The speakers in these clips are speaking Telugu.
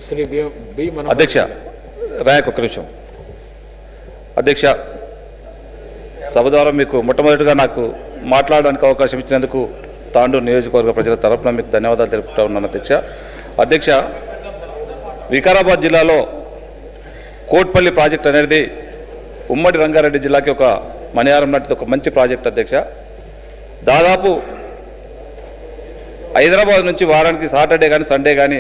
శ్రీ బి మనోహర్ అధ్యక్ష రాయక్ ఒక్క నిమిషం. అధ్యక్ష, సభ ద్వారా మీకు మొట్టమొదటిగా నాకు మాట్లాడడానికి అవకాశం ఇచ్చినందుకు తాండూరు నియోజకవర్గ ప్రజల తరపున మీకు ధన్యవాదాలు తెలుపుతా ఉన్నాను అధ్యక్ష. అధ్యక్ష, వికారాబాద్ జిల్లాలో కోట్పల్లి ప్రాజెక్ట్ అనేది ఉమ్మడి రంగారెడ్డి జిల్లాకి ఒక మణిహారం లాంటిది, ఒక మంచి ప్రాజెక్ట్ అధ్యక్ష. దాదాపు హైదరాబాద్ నుంచి వారానికి సాటర్డే కానీ సండే కానీ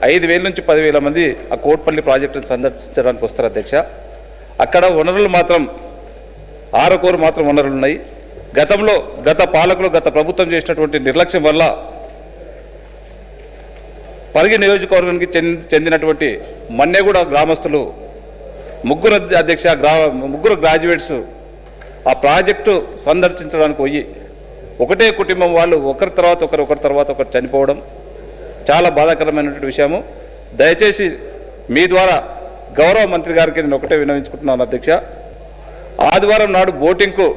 5,000 నుంచి 10,000 మంది ఆ కోట్పల్లి ప్రాజెక్టును సందర్శించడానికి వస్తారు అధ్యక్ష. అక్కడ వనరులు మాత్రం ఆరకోరు మాత్రం వనరులు ఉన్నాయి. గతంలో గత పాలకులు గత ప్రభుత్వం చేసినటువంటి నిర్లక్ష్యం వల్ల పరిగి నియోజకవర్గానికి చెందినటువంటి మన్నెగూడ గ్రామస్తులు ముగ్గురు గ్రాడ్యుయేట్స్ ఆ ప్రాజెక్టు సందర్శించడానికి పోయి ఒకటే కుటుంబం వాళ్ళు ఒకరి తర్వాత ఒకరు చనిపోవడం చాలా బాధాకరమైనటువంటి విషయము. దయచేసి మీ ద్వారా గౌరవ మంత్రి గారికి నేను ఒకటే విన్నవించుకుంటున్నాను అధ్యక్ష. ఆదివారం నాడు బోటింగ్కు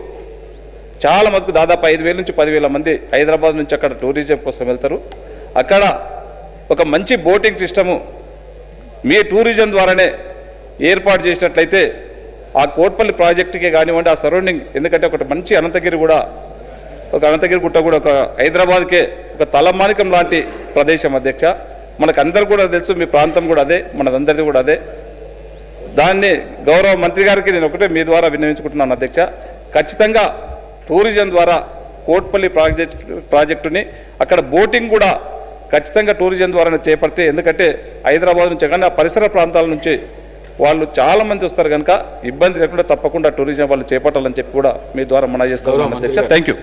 చాలా మందికి దాదాపు 5,000 నుంచి 10,000 మంది హైదరాబాద్ నుంచి అక్కడ టూరిజం కోసం వెళ్తారు. అక్కడ ఒక మంచి బోటింగ్ సిస్టము మీ టూరిజం ద్వారానే ఏర్పాటు చేసినట్లయితే ఆ కోట్పల్లి ప్రాజెక్టుకే కానివ్వండి, ఆ సరౌండింగ్, ఎందుకంటే ఒకటి మంచి అనంతగిరి గుట్ట కూడా ఒక హైదరాబాద్కే ఒక తలమానికం లాంటి ప్రదేశం అధ్యక్ష. మనకు అందరు కూడా తెలుసు, మీ ప్రాంతం కూడా అదే, మనదందరిది కూడా అదే. దాన్ని గౌరవ మంత్రి గారికి నేను ఒకటే మీ ద్వారా విన్నవించుకుంటున్నాను అధ్యక్ష. ఖచ్చితంగా టూరిజం ద్వారా కోట్పల్లి ప్రాజెక్టుని అక్కడ బోటింగ్ కూడా ఖచ్చితంగా టూరిజం ద్వారా చేపడితే, ఎందుకంటే హైదరాబాద్ నుంచి కానీ ఆ పరిసర ప్రాంతాల నుంచి వాళ్ళు చాలామంది వస్తారు కనుక ఇబ్బంది లేకుండా తప్పకుండా టూరిజం వాళ్ళు చేపట్టాలని చెప్పి కూడా మీ ద్వారా మనవి చేస్తాను అధ్యక్ష. Thank you.